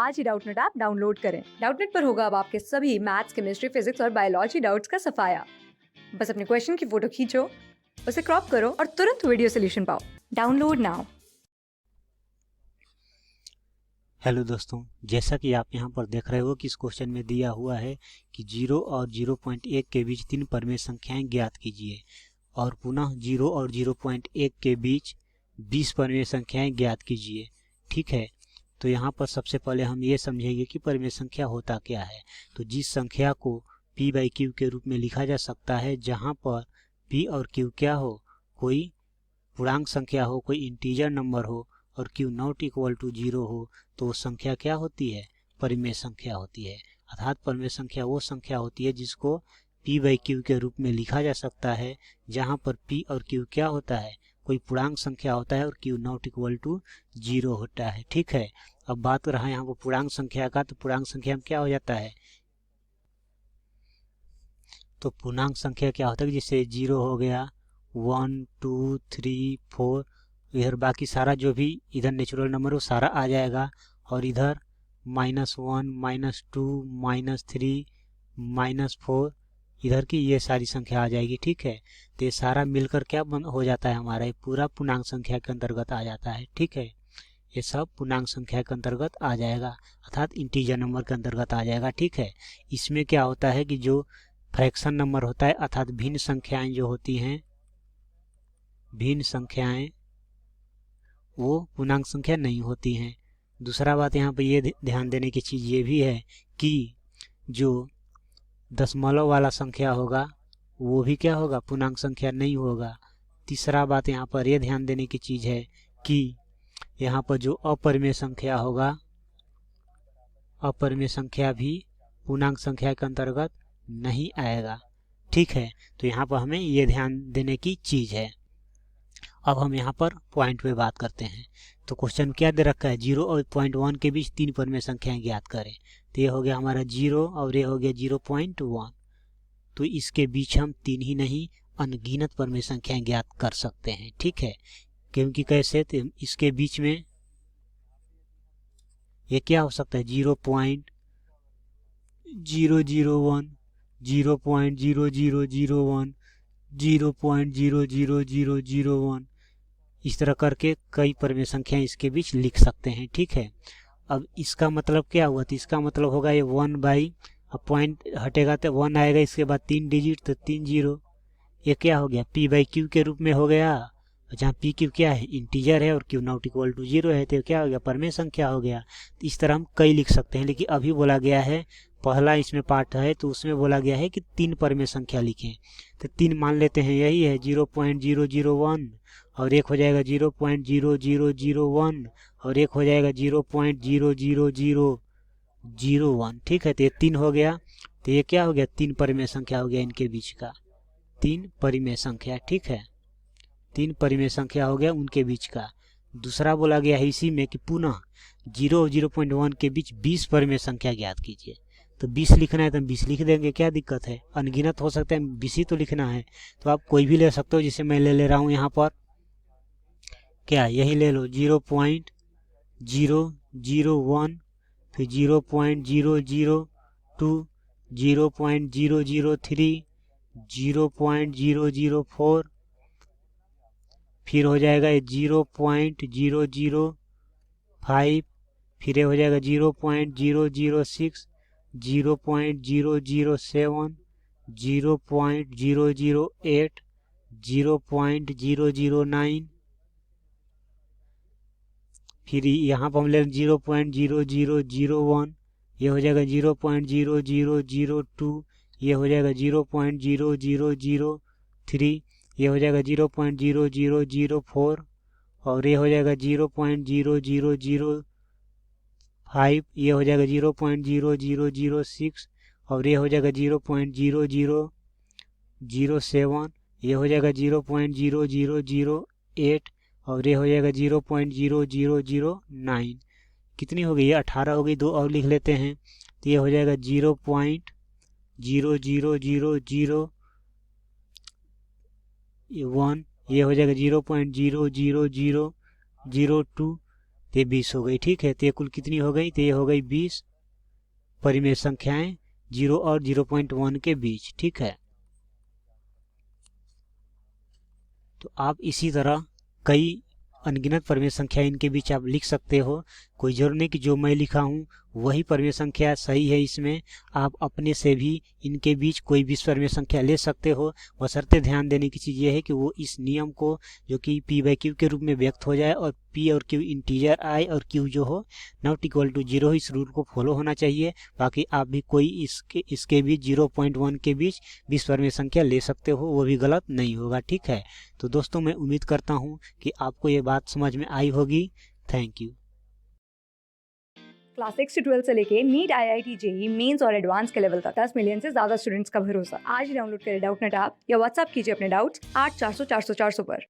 आज ही Doubtnut app download करें। Doubtnut पर होगा अब आपके सभी मैथ्स, केमिस्ट्री, फिजिक्स और बायोलॉजी डाउट्स का सफाया। बस अपने क्वेश्चन की फोटो खींचो, उसे क्रॉप करो और तुरंत वीडियो सोल्यूशन पाओ। Download now. हेलो दोस्तों, जैसा कि आप यहाँ पर देख रहे हो कि इस क्वेश्चन में दिया हुआ है कि 0 और 0.1 के बीच 3 परमेय संख्याएं ज्ञात कीजिए और पुनः 0 और 0.1 के बीच 20 परमेय संख्याएं ज्ञात कीजिए। ठीक है, तो यहाँ पर सबसे पहले हम ये समझेंगे कि परमेय संख्या होता क्या है। तो जिस संख्या को p/q के रूप में लिखा जा सकता है, जहाँ पर p और q क्या हो, कोई पूर्णांक संख्या हो, कोई इंटीजर नंबर हो और q नॉट इक्वल टू 0 हो, तो वो संख्या क्या होती है, परिमेय संख्या होती है। अर्थात परिमेय संख्या वो संख्या होती है जिसको p/q के रूप में लिखा जा सकता है, जहाँ पर p और q क्या होता है, कोई पूर्णांक संख्या होता है और q नॉट इक्वल टू 0 होता है। ठीक है, अब बात रहा यहाँ पर पूर्णांक संख्या का, तो पूर्णांक संख्या में क्या हो जाता है, तो पूर्णांक संख्या क्या होता है, जैसे 0 हो गया, 1 2 3 4, इधर बाकी सारा जो भी इधर नेचुरल नंबर वो सारा आ जाएगा और इधर -1 -2 -3 -4 इधर की ये सारी संख्या आ जाएगी। ठीक है, तो ये सारा मिलकर क्या हो जाता है, हमारा ये पूरा पूर्णांक संख्या के अंतर्गत आ जाता है। ठीक है, ये सब पूर्णांक संख्या के अंतर्गत आ जाएगा, अर्थात इंटीजर नंबर के अंतर्गत आ जाएगा। ठीक है, इसमें क्या होता है कि जो फ्रैक्शन नंबर होता है, अर्थात भिन्न संख्याएं जो होती हैं, भिन्न संख्याएं वो पूर्णांक संख्या नहीं होती हैं। दूसरा बात यहाँ पे ये ध्यान देने की चीज़ ये भी है कि जो दशमलव वाला संख्या होगा वो भी क्या होगा, पूर्णांक संख्या नहीं होगा। तीसरा बात यहाँ पर ये ध्यान देने की चीज़ है कि यहाँ पर जो अपरिमेय संख्या होगा, अपरिमेय संख्या भी पूर्णांक संख्या के अंतर्गत नहीं आएगा। ठीक है, तो यहाँ पर हमें ये ध्यान देने की चीज़ है। अब हम यहाँ पर पॉइंट पे बात करते हैं। तो क्वेश्चन क्या दे रखा है, 0 और 0.1 के बीच 3 परमेय संख्याएं ज्ञात करें। तो ये हो गया हमारा 0 और ये हो गया 0.1। तो इसके बीच हम 3 ही नहीं अनगिनत परमेय संख्याएं ज्ञात कर सकते हैं। ठीक है, क्योंकि कैसे, तो इसके बीच में ये क्या हो सकता है, 0.001 0.0001 0.00001 इस तरह करके कई परमेय संख्याएं इसके बीच लिख सकते हैं। ठीक है, अब इसका मतलब क्या हुआ, तो इसका मतलब होगा ये 1 बाई, अब पॉइंट हटेगा तो 1 आएगा, इसके बाद 3 डिजिट तो 3 0, ये क्या हो गया, p/q के रूप में हो गया, जहाँ p q क्या है, इंटीजर है और q नॉट इक्वल टू 0 है, तो क्या हो गया, परमेय संख्या हो गया। तो इस तरह हम कई लिख सकते हैं, लेकिन अभी बोला गया है, पहला इसमें पार्ट है तो उसमें बोला गया है कि 3 परमेय संख्या लिखें। तो 3 मान लेते हैं, यही है 0.001 और एक हो जाएगा 0.0001 और एक हो जाएगा 0.00001। ठीक है, तो ये 3 हो गया, तो ये क्या हो गया, 3 परमेय संख्या हो गया इनके बीच का, 3 परिमेय संख्या। ठीक है, 3 परिमेय संख्या हो गया उनके बीच का। दूसरा बोला गया है इसी में कि पुनः 0 और 0.1 के बीच 20 परिमेय संख्या ज्ञात कीजिए। तो 20 लिखना है तो हम 20 लिख देंगे, क्या दिक्कत है, अनगिनत हो सकता है, 20 ही तो लिखना है। तो आप कोई भी ले सकते हो, जिसे मैं ले रहा हूँ यहाँ पर, क्या यही ले लो, 0.001 फिर 0.002 0.003 0.004 फिर हो जाएगा 0.005 फिर हो जाएगा 0.006 0.007 0.008 0.009 फिर यहाँ पर हम ले 0.0001, ये हो जाएगा 0.0002, ये हो जाएगा 0.0003, ये हो जाएगा 0.0004 और ये हो जाएगा 0.0005, ये हो जाएगा 0.0006 और ये हो जाएगा 0.0007, ये हो जाएगा 0.0008 और ये हो जाएगा 0.0009। कितनी हो गई, ये 18 हो गई। दो और लिख लेते हैं, तो ये हो जाएगा 0.00001, ये हो जाएगा 0.00002, तो ये 20 हो गई। ठीक है, तो ये कुल कितनी हो गई? तो ये हो गई 20 परिमेय संख्याएं 0 और 0.1 के बीच। ठीक है, तो आप इसी तरह कई अनगिनत परिमेय संख्या इनके बीच आप लिख सकते हो। कोई जरूर नहीं कि जो मैं लिखा हूँ वही परिमेय संख्या सही है। इसमें आप अपने से भी इनके बीच कोई भी परिमेय संख्या ले सकते हो। बशर्ते ध्यान देने की चीज़ ये है कि वो इस नियम को जो कि p/q के रूप में व्यक्त हो जाए और p और q इंटीजर आए और q जो हो नॉट इक्वल टू 0, इस रूल को फॉलो होना चाहिए। बाकी आप भी कोई इसके बीच 0.1 के बीच 20 परिमेय संख्या ले सकते हो, वो भी गलत नहीं होगा। ठीक है, तो दोस्तों मैं उम्मीद करता हूँ कि आपको ये बात समझ में आई होगी। Thank you. क्लास 6 से 12 से लेके नीट, IIT, JEE मेंस और एडवांस के लेवल तक 10 मिलियन से ज्यादा स्टूडेंट्स का भरोसा। आज ही डाउनलोड करें डाउटनेट ऐप या व्हाट्सएप कीजिए अपने डाउट्स 8400 400 400 पर।